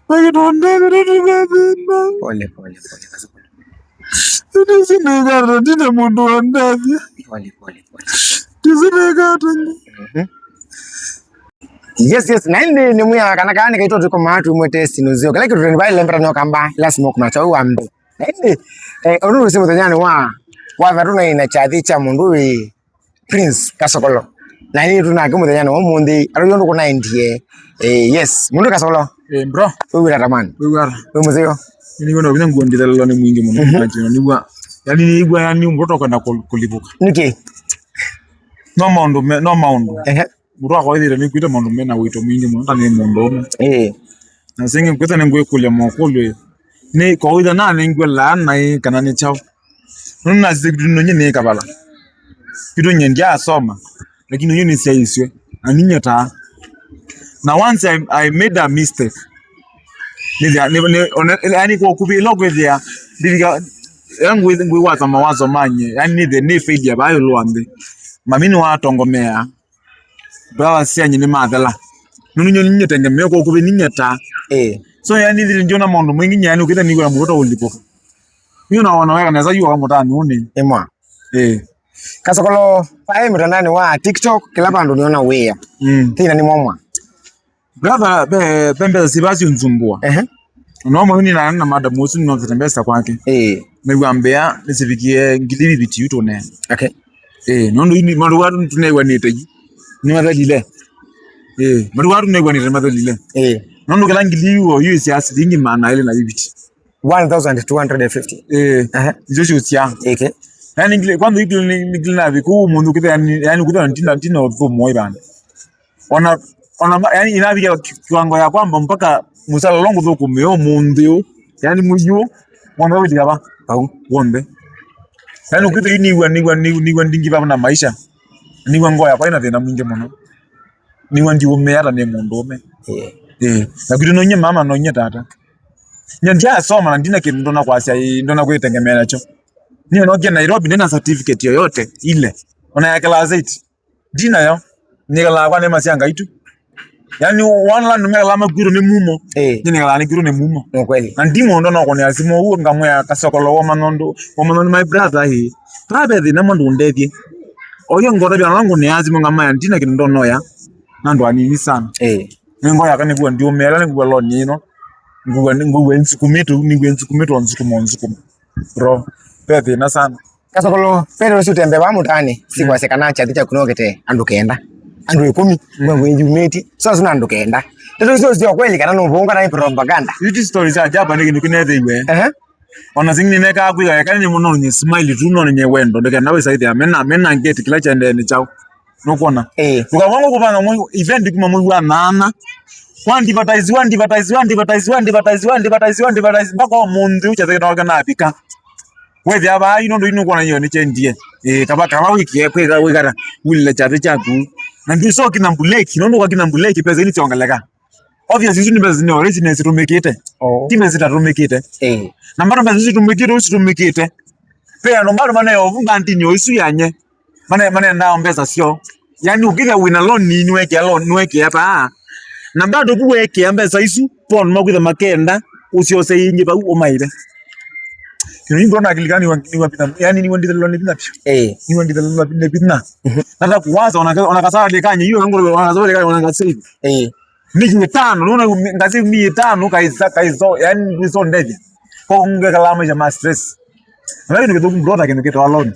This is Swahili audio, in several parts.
Pole pole. Yes, na ndi ni muya kana kana kaito tuko matu mwe test nuzio. Kala kitu ni baile mpira no kamba lazima kumacha u ambe. Na ndi onu sema tanyani wa varuna ina chathi cha mundu we Prince Kasokolo. Na ni tuna kimu tanyani wa mundi aro yondo kuna ndie. Yes, mundu Kasokolo. Bro, wewe ratamani. Wewe mzee. Ni ngono bina ngundi dala ni mwingi muno ati ni gwa. Yani igwa yani mboto kwenda kulibuka. Niki. No maundu. Muru akwa ile ni kwita maundu mena wito mwingi muno tani mundu. Na singe kwita ni ngwe kule mokolo. Ni ko ida na ni ngwe la na kana ni chao. Nuna zigidu no nyine kabala. Kido nyendia asoma. Lakini hiyo ni saiswe. Aninya ta. Now once I made a mistake. Yani kwa kubi logo there. Diga yangu ngwe waza mawazo manye. Yani the failure bayo luambe. Mamini wa tongomea. Bawa siya nyini madhala. Nunu nyoni tengemea kwa kubi ninyata. So yani njona maundu mwingi nyani ukita niko na mwoto ulipoka. Hiyo na wanaweka naeza yu wa mutani uni. Mwa. Kasokolo pae mtandani wa TikTok kila pandu niona wea. Tina ni mwamwa. Brother pembe sibasi unzumbua. Unaoma huni na mada musu ni wakitembesa kwake. Megwambea nisifikie ngilibi biti yuto ne. Okay. Nondo hini maruwadu tunewa nitaji. Ni madhalile. Maruwadu tunewa nitaji madhalile. Nondo kala ngilibi wa yu isi asilingi maana ile na bibiti. 1250. Joshi usiya. Okay. Yani ngile kwando ngile na viku mundu kita yani kuta ntina ofu moi bana. Ona yani inabiga kiwango ya kwamba mpaka musala longo thuku meo mundu yani muyu wanda wili hapa au wonde yani ukita niwa ndingi baba na maisha niwa ngoya kwa ina thina mwingi muno niwa ndi umera ne mundu ume na kitu nonye mama nonye tata nyandia soma na ndina kindu ndona kwasya ndona kwitengemea nacho niyo nokia Nairobi ndina certificate yoyote ile ona ya class 8 dina yo nikala kwa nema sianga itu. Yani one land ngala maguru ne mumo. Nyine ngala ne guru ne mumo. Kweli. Andimo ndo nako ne asimo uo ngamwe ya Kasokolo wa manondo my brother hi. Tabe de namondo ndethie. Oyo ngora bya nangu ne azimo ngamwe ya ndina kindo noya. Nando anini sana. Ngo ya kane gwa ndio mela ne gwa lo nino. Ngwe nsukumeto nsukumo. Bro, pete na sana. Kasokolo pero sutembe ba mutani sikwasekana cha kunogete andukenda. Andu 10 mwe njumeti sasa sina ndukenda teto sio kweli kana novunga na propaganda yuti stories za jaba ndike nikunethe iwe ona zingine neka akuya kana ni muno ni smile tu no nye wendo ndike nawe saidi amena ngeti kila chende ni chao nokona tukawango kupanga mu event kuma mu wa nana advertise bako mundu uchaze na kana apika wewe aba ino ndo kona hiyo ni chendie kaba wiki kwega wegara wile chate chaku na ndio so kinambuleki nondo kwa kinambuleki pesa ini tiongeleka obviously sisi ni pesa ni original situmekite time zitatumekite na mbona pesa sisi tumekite pia no mbona maana yo vunga ntinyo isu yanye maana ndao mbesa sio yani ukija win alone ni niweke hapa na bado kuweke mbesa isu pon makwitha makenda usiose inje ba umaire kini mbona akilikani ni wapita yani ni wandi daloni bina ni wandi daloni bina nata kuwaza onakasala lekanye hiyo ngoro onakasala lekanye onakasili ni 5 unaona ngazi 5 kaizo yani hizo ndege kwa ungekalama jamaa stress lakini kidogo brother kinoketa alone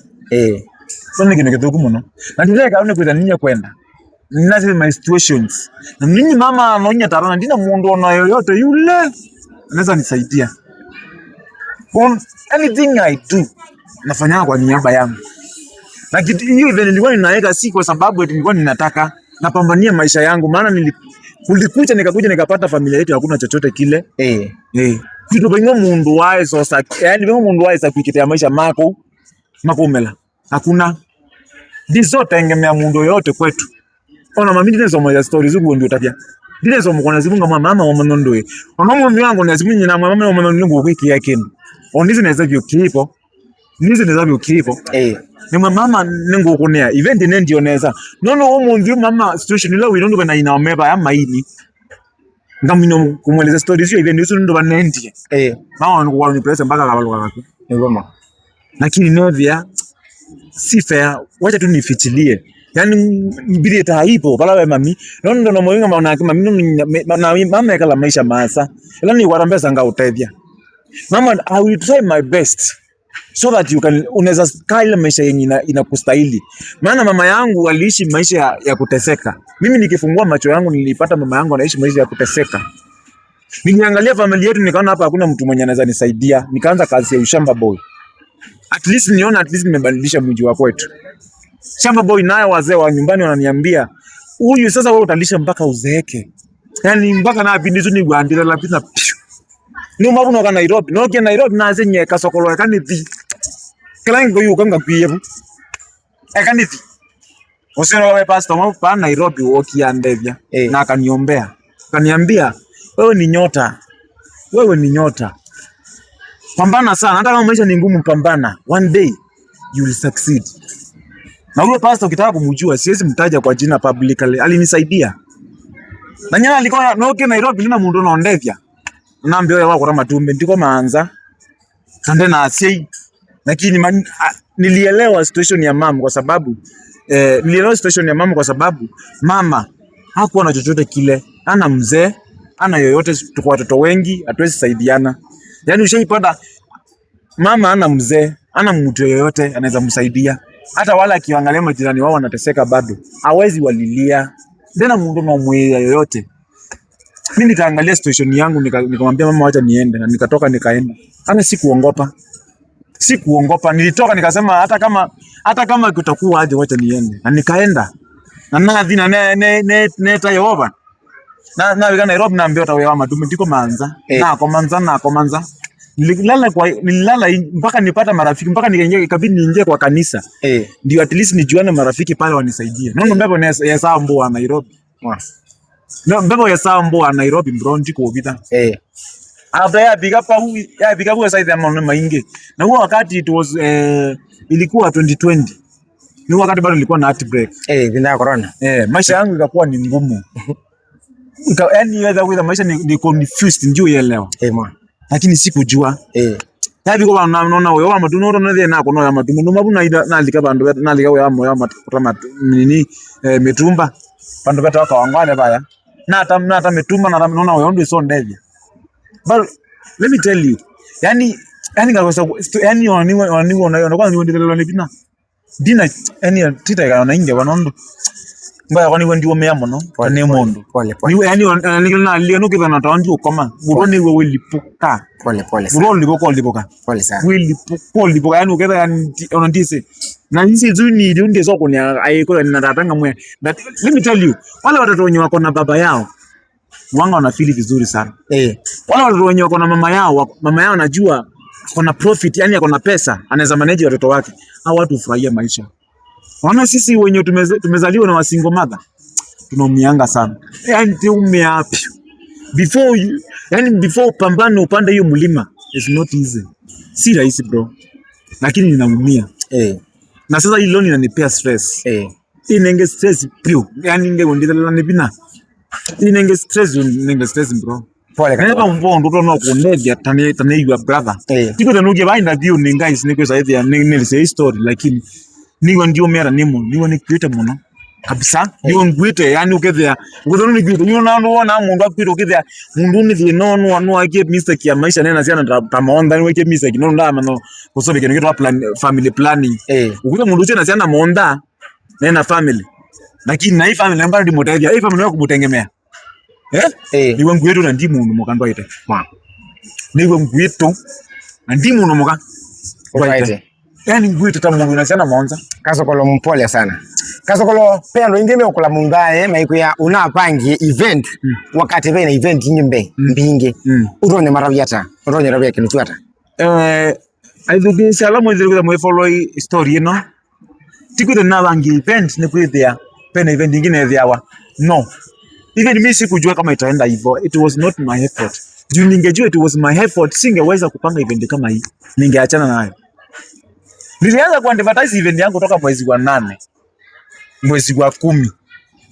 so ni kidogo muno na ndile kaone kwenda ninye kwenda ninazi my situations na ninyi mama anonya tarana ndina mundu ona yoyote yule anaweza nisaidia on anything I do nafanya kwa niaba yangu na kitu hiyo even nilikuwa ninaweka si kwa sababu eti nilikuwa ninataka napambania maisha yangu maana kulikuja nikapata familia yetu hakuna chochote kile kitu bengo mundu wae sasa yani bengo mundu wae sakukitea maisha mako umela hakuna dizo tengemea mundu yote kwetu ona mami ndizo moja stories zugu ndio tabia ndizo mkona zibunga mama wa manondo ona mundu wangu na zimunyi na mama wa manondo ngwiki yake onizi neza byukipo ni mama nengo kunea event ndio neza nono umunzi mama situation ile wirondo bana inaomeba ya maini ngamino kumweleza story sio event hizo ndo banendie mama kwa ni press mpaka kabaluka kaka ngoma lakini no vya si fair wacha tu nifichilie yani bidii taipo pala we mami ndo no moyo maana mami na mama yakala maisha masa ila ni warambeza nga utevya mama I will try my best so that you can unaweza kile maisha yenye inakustahili maana mama yangu aliishi maisha ya kuteseka mimi nikifungua macho yangu nilipata mama yangu anaishi maisha ya kuteseka niliangalia familia yetu nikaona hapa hakuna mtu mwenye anaweza nisaidia nikaanza kazi ya ushamba boy at least nimebadilisha mji wa kwetu shamba boy naye wazee wa nyumbani wananiambia huyu sasa wewe utalisha mpaka uzeeke yani mpaka na bindizo ni gwandira la pina ni mabu no ka Nairobi no ke Nairobi na zenye kasokolo kanithi klango yu kanga kwiyebu kanithi osero wa pastor mo pa Nairobi woki andevya na akaniombea akaniambia wewe ni nyota pambana sana hata kama maisha ni ngumu pambana one day you will succeed na huyo pastor ukitaka kumjua siwezi mtaja kwa jina publicly alinisaidia na nyana alikuwa noke Nairobi lina mundu no ndevya naambia wewe wako kama tumbe ndiko maanza kande na asei lakini nilielewa situation ya mama kwa sababu mama hakuwa na chochote kile ana mzee ana yoyote tuko watoto wengi hatuwezi saidiana yani ushaipata mama ana mzee ana mtu yoyote anaweza msaidia hata wala akiangalia majirani wao wanateseka bado hawezi walilia tena mundu na mwea yoyote mimi nikaangalia situation yangu nikamwambia mama acha niende na nikatoka nikaenda ana sikuongopa nilitoka nikasema hata kama kutakuwa aje wacha niende na nikaenda na nadhi na ne Yehova na wika Nairobi na ambia tawe mama ndiko manza na komanza nililala mpaka nipata marafiki mpaka nikaingia ikabidi niingie kwa kanisa ndio at least nijuane marafiki pale wanisaidie nono mbebo ya saa mbo wa Nairobi mbebo ya saa mbo wa Nairobi bro ndiko obita after ya biga kwa side ya mama mainge na huo wakati it was ilikuwa 2020 ni wakati bado nilikuwa na heartbreak bila corona maisha yangu ikakuwa ni ngumu yani wewe maisha ni confused ndio uelewa lakini sikujua tabi kwa naona wewe wa matuno ro na na kono ya matuno no mabuna na alika bandu na alika wewe wa matama nini mitumba bandu beta kwa wangale baya na hata mitumba na naona wewe ndio so ndevya but let me tell you yani ngaweza yani wanaona kwa ni ndio ndio dina yani tita kana inge wanondo mbaya kwani wewe ndio meamo no kane mondo ni yani na leo kidana tawandi ukoma buroni wewe lipuka pole buroni lipuka pole sana wewe lipuka yani ukeda yani onandise na nisi zuni ndio soko ni aiko na tatanga mwe but let me tell you wale watoto wenye wako na baba yao wanga wanafeel vizuri sana wale watoto wenye wako na mama yao najua kuna profit yani ako na pesa anaweza manage watoto wake au watu furahia maisha. Wana sisi wenye tumezaliwa na wasingo mother tunaumianga sana. Yani tumeapi. Before pambano upande hiyo mlima is not easy. Si rahisi bro. Lakini ninaumia. Na sasa hilo linanipea stress. Inenge stress pio. Yani ingewondeza lanipina. Inenge stress bro. Pole kana ba mbondo no kunevya tane your brother tipo tanuge bainda dio ningais niko saidi ya nilise story lakini niwe ndio mera niwe nikwite muno kabisa niwe ngwite yani ukethea ukothoni nikwite niwe na mundu akwite ukethea mundu ni thi no ake mistake ya maisha nena ciana tamonda niwe ke mistake no ndama no kusobe kene kitwa family planning ukute mundu ciana ciana monda nena family lakini na hii family namba ndi motevya hii family yako kutengemea niwe ngwitu na ndimu no mokando ite niwe ngwitu na ndimu no moka right yani ngwitu tamu na sana monza kasokolo mpole sana kasokolo pendo indime okula mungae maikuya unapangi event wakati bena event nyimbe mbinge urone marabiata urone rabia kinutwata aidhugi salamu nzirikuza mwe follow story no tikude na bangi event ni kwithia pena event nyingine thiawa no even mimi sikujua kama itaenda hivyo. It was not my effort. Juu ningejua it was my effort, singeweza kupanga event kama hii. Ningeachana nayo. Nilianza ku advertise event yangu kutoka mwezi wa 8. Mwezi wa 10.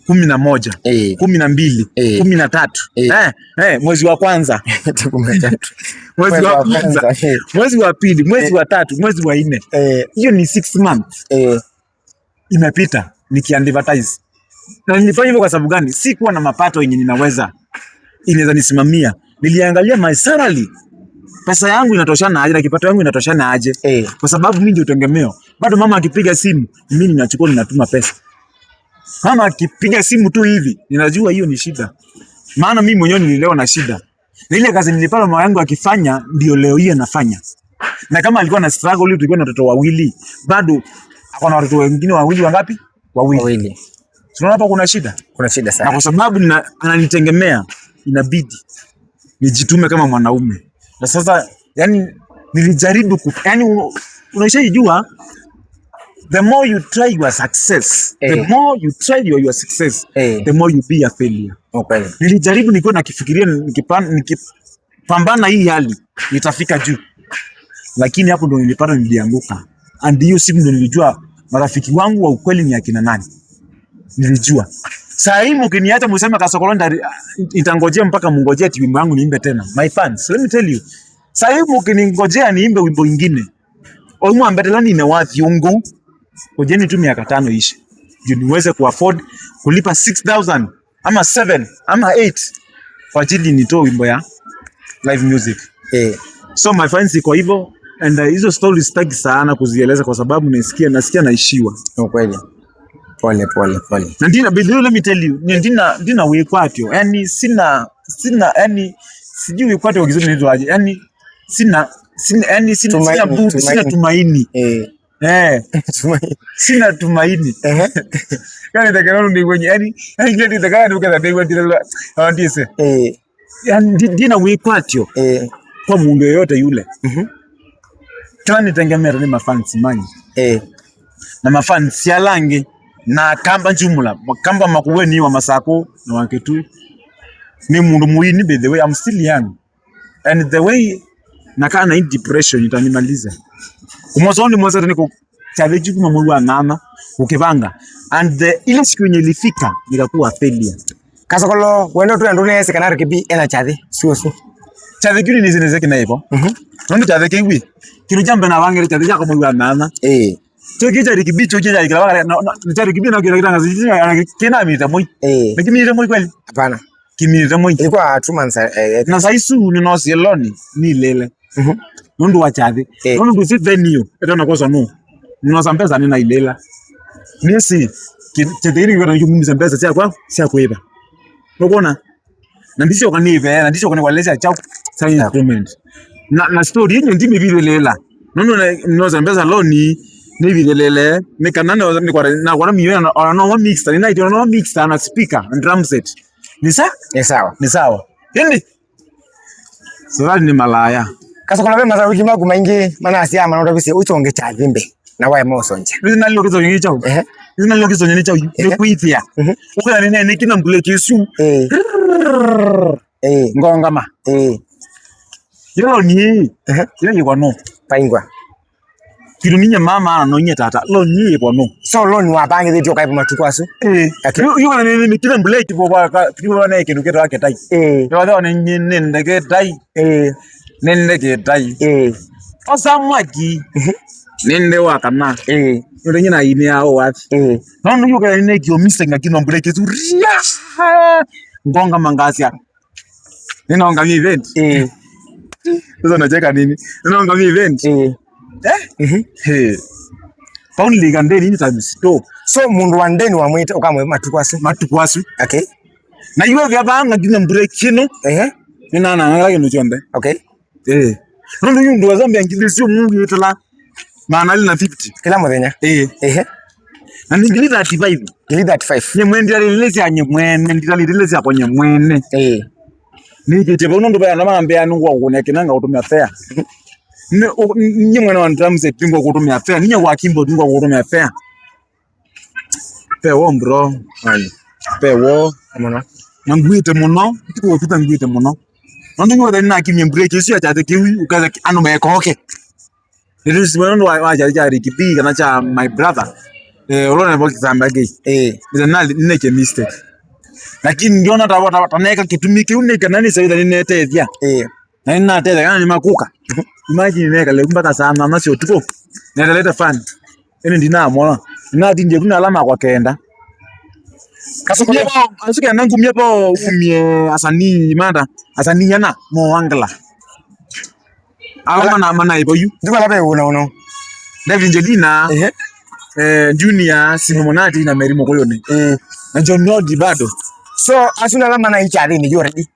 11, 12, 13, mwezi wa kwanza, mwezi wa kwanza, mwezi wa pili, mwezi wa tatu, mwezi wa 4. Hiyo ni 6 months imepita nikiadvertise. Na nilifanya hivyo kwa sababu gani? Si kuwa na mapato yenye inaweza nisimamia. Niliangalia my salary, pesa yangu inatoshana aje na kipato yangu inatoshana aje, kwa sababu mimi ndio tegemeo. Bado mama akipiga simu, mimi ninachukua ninatuma pesa. Mama akipiga simu tu hivi, ninajua hiyo ni shida. Maana mimi mwenyewe nililewa na shida. Na ile kazi nilipata mama yangu akifanya ndio leo hii anafanya. Na kama alikuwa na struggle, tulikuwa na watoto wawili, bado akona watoto wengine wawili. Wangapi? Wawili. Tunaona hapa kuna shida. Kuna shida sana. Na kwa sababu ananitegemea, inabidi nijitume kama mwanaume. Na sasa yani nilijaribu yani unaishajua, the more you try your success, the more you try your success, the more you be a failure. Okay. Nilijaribu nikiwa nakifikiria nikipambana hii hali nitafika juu. Lakini hapo ndo nilipata nilianguka. And hiyo siku ndo nilijua marafiki wangu wa ukweli ni akina nani. Nilijua. Sasa hivi mkiniacha mseme Kasokolonda itangojea mpaka mngojea wimbo wangu niimbe tena. My fans, let me tell you. Sasa hivi mkiningojea niimbe wimbo mwingine, omu ambetelani imewathi ungu. Ngojeni tu miaka 5 ishe. Ndio niweze kuafford kulipa 6,000 ama 7 ama 8 kwa ajili nitoe wimbo ya live music. So my fans iko hivyo, and hizo stories sitaki sana kuzieleza kwa sababu nasikia naishiwa. Kweli. Pole. Na ndina bidii, let me tell you, ndina wekwatyo. Yani sina yani sijui wekwatyo kizuri ndio aje. Yani sina tumaini. Sina tumaini. Kani takano ni kwenye yani ngeti takano ukadha ndio ndila awandise. Yani ndina wekwatyo. Kwa mundu yoyote yule. Tani tengemera ni mafans manyi. Na mafans ya langi na kamba njumula, kamba makuweni wa Masako na waketu. Ni mundu muini, by the way, I'm still young. And the way nakaa na depression itanimaliza. Kumozoni mwasa niko challenge kuma mwezi wa 8 ukivanga. And ile siku yenye ilifika nikakuwa failure. Kasokolo wendo tu ndone ese kana rikibi ena chadhi suosu. Chadhi kuni ni zineze kina hivyo. Ndio chadhi kiwi. Kinu jambe na wangere chadhi yako mwezi wa 8. Choki rikibi choki kila wakati na rikibi na kila kitu kina mita moi. Lakini mita moi kweli? Hapana. Kimita moi. Ilikuwa 2 months. Na saisu ni no sieloni ni lele. Nundu wa chadhi. Nundu si venue. Eto na kosa no. Nino sampesa nina ilela. Nisi chediri kwa yumu sampesa sia kwa sia kuiba. Nokona. Na ndisho kanive, na ndisho kaniwaleza chao sa instrument. Na story yenye ndimi bilela. Nundu sampesa loni ni bilela. Nikanana ni kwa na miyo no mix, ni night no mix na speaker and drum set. Ni sawa? Ni sawa. Hindi? Sura ni malaya. Kasokola be maza wiki magu maingi mana asia mana ndabisi uchonge cha dhimbe na wae mosonje. Bizina lokizo nyinyi chao. Bizina lokizo nyinyi chao. Kuitia. Uko nene kina mbule kisu. Ngongama. Yelo ni. Yelo yiko no. Paingwa. Kiru ninya mama no nya tata. Lo ni yiko no. So lo ni wabange zityo kaipo matukwasu. Yuko nene kina mbule kipo kwa kipo na kindu keto yake tai. Yo ndo nene ndege tai. Nende ketai. Osamwaki. Nende wakana. Nende nyina ine yao wapi. Nono yuko nene kio missing kino mbuleke tu. Ngonga mangasia. Ninaonga mi event. Sasa unacheka nini? Ninaonga mi event. Only gandeni ni time stop. So mundu wa ndeni wa mwita ukamwe matukwasu. Okay. Na iwe vya banga kino mbuleke kino. Nina ngala kino chombe. Okay. Nundu yundu wazambi angilisi mungu yetala maana ali na 50 kila muthenya. Na ngili 35. Ngili 35. Nye mwende alilezi anye mwene ndalilezi akonye mwene. Ni kete bono ndo bana mambe anu kwa kunekena nga utumia fair. Nye mwene wa drum set ngo kutumia fair. Nye wa kimbo ngo kutumia fair. Fair bro. Fair amona. Ngwite muno, ndiko kuta ngwite muno. Nando nyo na kimye break yesu ya chate kiwi ukaza ano mekoke. Ndio sibano wa jari kipi kana cha my brother. Unaona hapo kitamba gei. Nine mistake. Lakini ndio na taneka kitumike unika nani sasa ninete thia. Na nina tete kana ni makuka. Imagine neka le mpaka sana na sio tuko. Naleta fan. Ene ndina mwana. Na ndinje kuna alama kwa kenda. Kasukye bo asuke nangumye bo umye asani manda asani yana mo wangla. Alama na mana ibo yu. Ndiko labe uno. Angelina Junior Simonati na Mary Mokoyoni. Na John Nodi bado. So asuna alama na ichari ni already.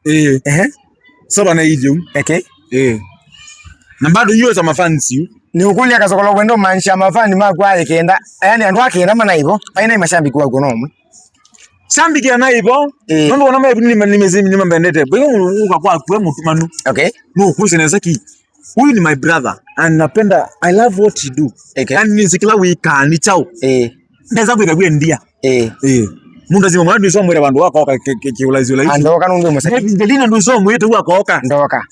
So bana hiyo. Okay. Na bado hiyo za mafans yu. Ni ukulia kasokolo kwendo manisha mafani makwa kenda. Yani andu akenda mana hivyo. Aina mashabiki wako nomwe. Shambiki ana hivyo. Mambo na mimi nimezimi mbendete. Bwe uka kwa mtu manu. Okay. No kuhusu zaki. Huyu ni my brother and napenda I love what you do. And ni sikila wika ni chao. Ndeza kuikabia ndia. Mundu zima mwandu iso mwere bandu wako kiulazi ula hizi. Ndoka nungu mwese. Angelina ndu iso mwete wako oka. Ndoka.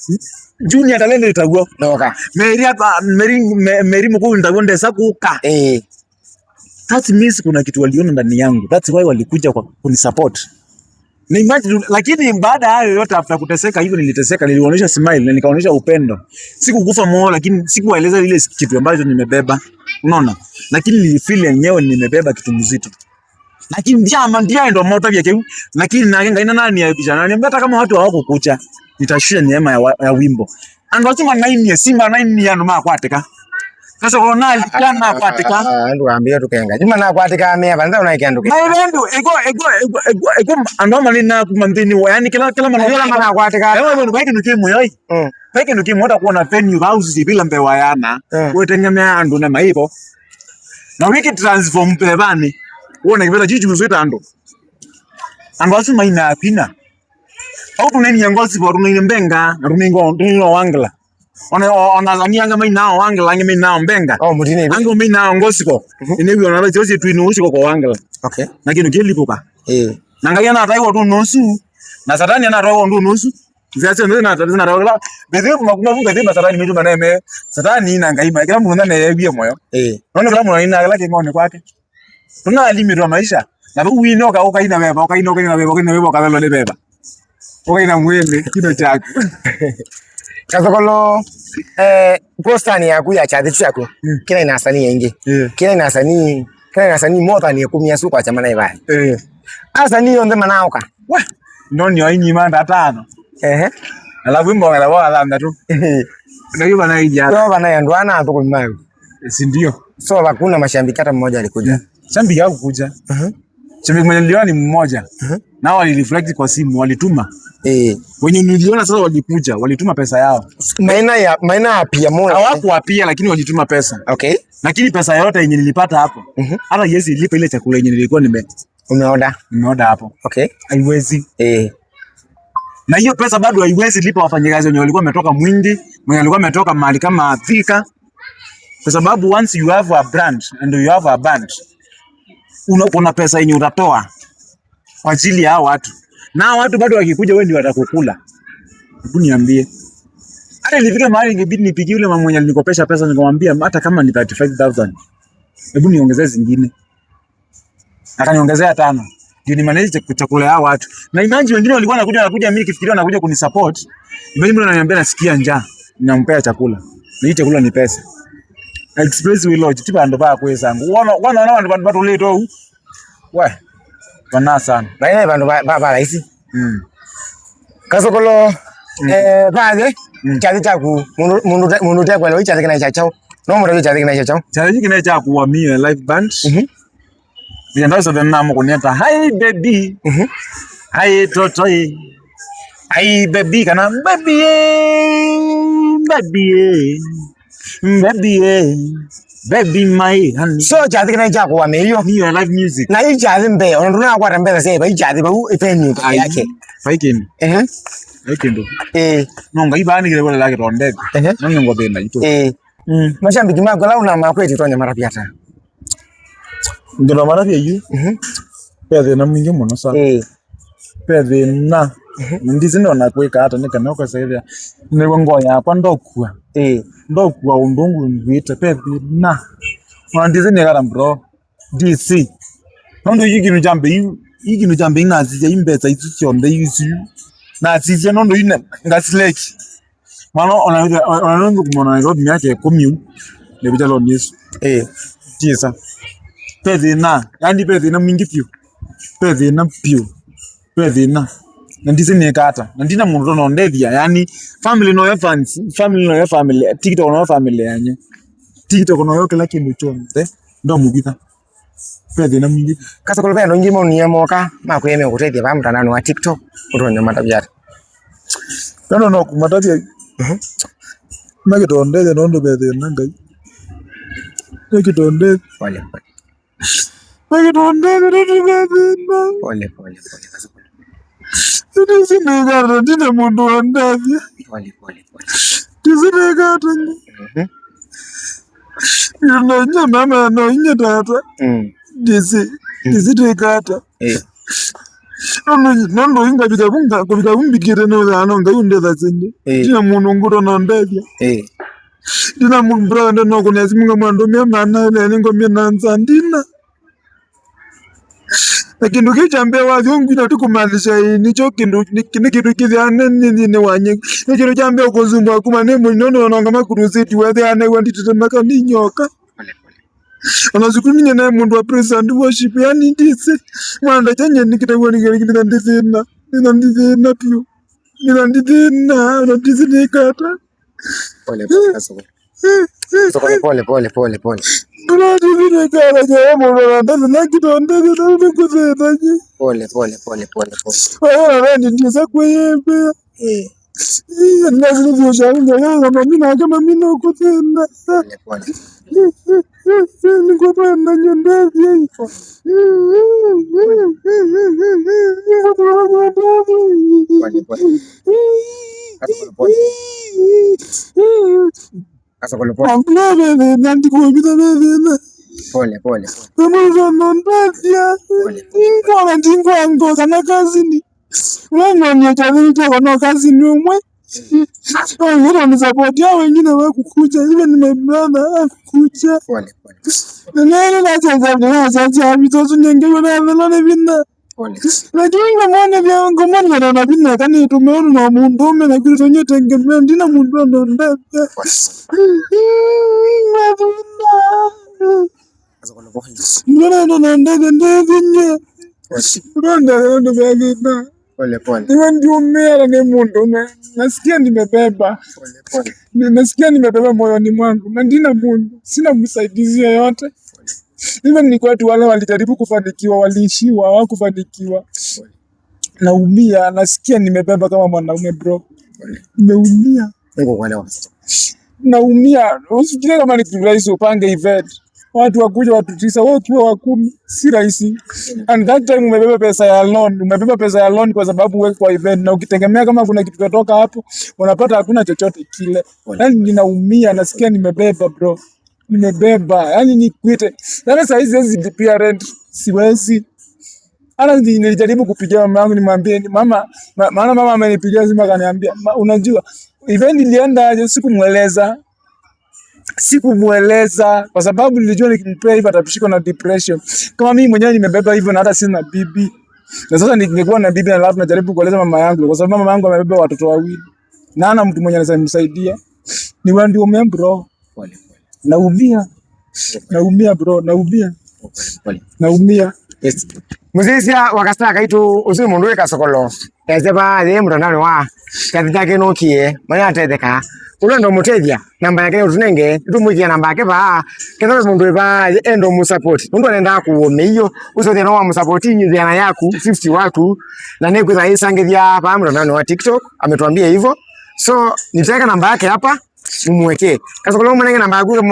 Junior talende itaguo. Ndoka. Mary Mkuu ndaguo ndeza kuka. That means kuna kitu waliona ndani yangu. That's why walikuja kwa kunisupport. Na imagine, lakini baada ya hayo yote after kuteseka hivyo niliteseka, nilionyesha smile na nikaonyesha upendo. Sikukufa moyo lakini sikuwaeleza ile kitu ambacho nimebeba. Unaona? Lakini nilifeel yenyewe nimebeba kitu mzito. Lakini ndio ndio moto yake. Lakini nagenga ina nani ya picha. Na niambia hata kama watu hawako kucha, nitashusha neema ya wimbo. Andwatuma 9 years, Simba 9 years ndo makwateka. Sasa Ronaldo kana kwatika. Ndio ambia tukenga. Juma na kwatika ame banza unaikenduke. Na ego andoma nina kumandini yani kila mana kwatika. Ewe ndo baki nukimu yoi. Baki nukimu hata kuona venue house bila mbewa yana. Wewe tengemea andu na maipo. Na wiki transform pebani. Uone kibela jiji mzwita ando. Ando asu maina apina. Au tuneni yangozi kwa tuneni mbenga na tuneni wangla. Ona anga mai nao wangla anga mai nao mbenga. Mutine hivi. Anga mai nao ngosiko. Inebi ona razi osi tuinu usiko kwa wangla. Okay. Na kinu kilipoka. Na ngaya na taiwa tu nusu. Na satani ana roho ndu nusu. Ziache ndio na tatizo na roho. Bedhe makumbuka bedhe satani mituma na me. Satani ina ngaima. Kila mtu ndani ya bia moyo. Naona kila mtu ina lake ngone kwake. Tuna limit wa maisha. Na wewe inoka ukaina beba, ukaina ukabelo le beba. Ukaina mwele kido chako. Kasokolo postani yaku ya chathi chako kila inasani yenge kila inasani mota ni kumia suko acha mana ibai asani yonde manauka we noni waini manda tano alafu mbo ngala wala ndatu ndio bana ija ndio bana yandwana atuko mayo si ndio so hakuna mashambiki hata mmoja alikuja shambiki hakukuja shambiki mmoja niliona ni mmoja nao walireflect kwa simu walituma wenye niliona sasa walikuja walituma pesa yao maina apia moja hawakuapia lakini walituma pesa okay lakini pesa yote yenye nilipata hapo hata yesi ilipa ile chakula yenye nilikuwa nimeoda hapo okay haiwezi na hiyo pesa bado haiwezi lipa wafanyakazi wenye walikuwa wametoka Mwindi mwenye walikuwa wametoka mahali kama Thika kwa sababu once you have a brand and you have a band una pesa yenye utatoa kwa ajili ya watu na watu bado wakikuja wewe ndio watakukula. Hebu niambie. Hata ilifika mahali ingebidi nipigie yule mama mwenye alinikopesha pesa nikamwambia hata kama ni 35,000. Hebu niongezee zingine. Akaniongezea 5. Ndio ni manage chakula ya watu. Na imagine wengine walikuwa wanakuja mimi kifikiria wanakuja kunisupport. Imagine mtu ananiambia nasikia njaa, ninampea chakula. Na hii chakula ni pesa. Express we lodge tipa ndo ba kweza ngo. Wana ndo bantu leto. We. Bana sana. Na ile bantu ba rahisi. Kasokolo baadhi chathi chaku mundu tekwa leo chathi kana chachao. No mura chathi kana chachao. Chathi kana chaku wa mie live band. Ndio ndio sasa namo kuniita hi baby. Hi totoi. Hi baby kana baby. Baby my honey. So chathi kana chaku wa meyo. Ni live music. Na hii chathi mbe onatuna kwa mbele sasa hii chathi ba ifenyu yake. Faikin. Aikindo. Nonga ibani kile wala lake ronde. Nonga ngobe na ito. Mashambiki mako la una makwetu tonya marapi hata. Ndio marapi yu. Pede na mwingi muno sana. Pede na. Ndizi ndo nakweka hata nika noko sasa. Ni ngo ya kwa ndokua. Ndokua undungu ngwita pede na. Ndizi ni gara bro. DC nondo yigino jambe inazija imbeza itsonde yisu nazija nondo ine ngasileki mano ona kumona road yake komiu le bitalo Yesu tisa pedina yani pedina mingi piu pedina nandise nekata nandina muntu no ndevia yani family no family TikTok no family yanye TikTok no yo kila kindu chonde ndo mugita pedina mingi kasa kolpe no ngimo ni moka makweme kutethia ba mtandao wa TikTok utonyo matabia no kumatabia makitonde nondo pedina ngai makitonde pole Tisinegata tine mundu wandavya. Tisinegata nye mama no inye tata. Tisinegata. Nondo inga bika kumbikire no nga undeza zinde. Tina mundu nguro no ndavya. Tina mundu branda no kunezi munga mwando mia mana nengo mia nanzandina. Kindu kichambia wavyo ngwina tukumalisha nicho kindu kidhiane nini wanye nicho chambia ukuzumbu wakuma nemu nono wanangama kuruziti wethe ane wandititemaka ni nyoka wanazukuni nye nae mundu wa praise and worship yani ndise wanda chanye nikitakuwa nina ndithina piyo nina nikata Pole. Bradi vile kala jemo randa na kitonde na kuzeta ji. Pole. Randi ndisa kweyebe. Nazili vyoshanga kama mina kutenda. Pole. Niko panda nyondezi. Kasa pole. Nanti kuibita bebe. Pole. Kama nondadia. Ngona ndingwango kana kazini. Unanyonya chavito kana kazini umwe. Ngona nisapotia wengine wakukuja even my brother akukuja. Pole. Nene na chacha mitoto nyengwe na nene vinna. Lakini ngamone vya ngomone na vinna kani tumeona na mundu me na kitu nyote tegemea ndina mundu ndo ndaya. Pole. Niwe ndio mmea na mundu me. Nasikia nimebeba. Nasikia nimebeba moyoni mwangu. Na ndina mundu. Sina msaidizi yoyote. Even ni watu wale walijaribu kufanikiwa, waliishiwa, hawakufanikiwa. Naumia, nasikia nimebeba kama mwanaume bro. Nimeumia. Mungu kuelewa. Naumia. Usifikirie kama ni rahisi upange event. Watu wakuja watu 9, wewe ukiwa wa 10 si rahisi. And that time umebeba pesa ya loan kwa sababu wewe kwa event na ukitegemea kama kuna kitu kutoka hapo, unapata hakuna chochote kile. Yani ninaumia, nasikia nimebeba bro. Yani nikwite. Sasa saa hizi siwezi lipia rent, siwezi. Hata nilijaribu kupigia mama yangu nimwambie mama, maana mama amenipigia simu akaniambia, unajua event ilienda aje, sikumweleza kwa sababu nilijua nikimpea hivyo atapishika na depression. Kama mimi mwenyewe nimebeba hivyo na hata sina bibi. Na sasa ningekuwa na bibi na labda najaribu kueleza mama yangu kwa sababu mama yangu amebeba watoto wawili. Na hana mtu mwenye anaweza kumsaidia. Ni wewe ndio bro. Naumia bro, naumia. Yes. Muzisia wakasta kaitu usi mundu weka sokolo. Ezeba ye mtandao wa katika keno kie manya atetheka. Ulo ndo mutethia namba yake utunenge tumuikia namba yake ba keno mundu ba endo musupport. Mundu anenda kuome hiyo usote no wa musupport nyiziana yaku 50 watu na ne kwa isangithia ba mtandao wa TikTok ametuambia hivyo. So nitaweka namba yake hapa mumwekee. Kasa kwa mwanenge namba yako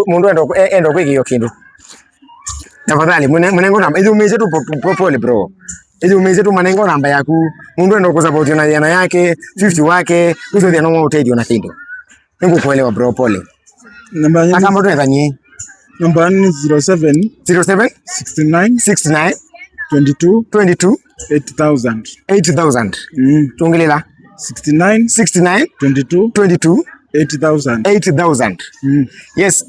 mundu endo kwa hiyo kindu. Tafadhali mwanengo namba hizo umeze tu pole bro. Hizo umeze tu mwanengo namba yaku mundu endo kwa support na yana yake 50 wake hizo ndio ndio utedio na kindu. Ningu kuelewa bro pole. Namba yangu kama mtu nadhani namba ni 07 69 22 8000 tuongelela 69 22 8000 Yes,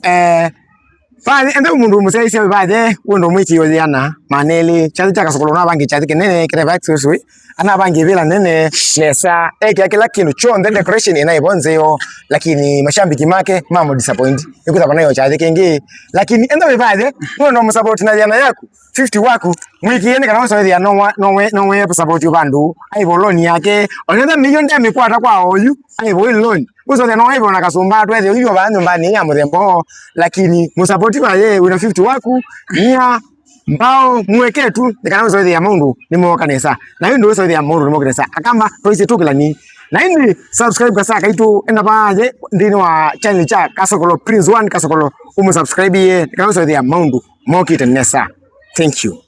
Bale enda umundu musaisi bale undo mwiki yodiana maneli chazi chakasokolo na bangi chazi kenene kireva exoswe ana bangi vila nene nesa akila kintu chonde decoration inaibonzeyo lakini mashambiki make mamo disappoint ikuza bana yo chazi kengi lakini enda bale undo musupport na yana yako 50 wako mwiki yene kana so ya no we support you bandu aibo loan yake onenda million ndemi kwata kwa oyu aibo loan uzo the no aibo nakasumba twethe uyo bandu mbani ya murembo lakini musupport baye una 50 waku nia mbao mweke tu nikana uzo ya mundu ni mo kanisa na hiyo ndio uzo ya mundu ni mo kanisa akamba toise tukila ni na hindi subscribe kasa kaitu enda baje ndini wa channel cha Kasokolo Prince 1 Kasokolo subscribe ye nikana uzo ya mundu mo kitanesa. Thank you.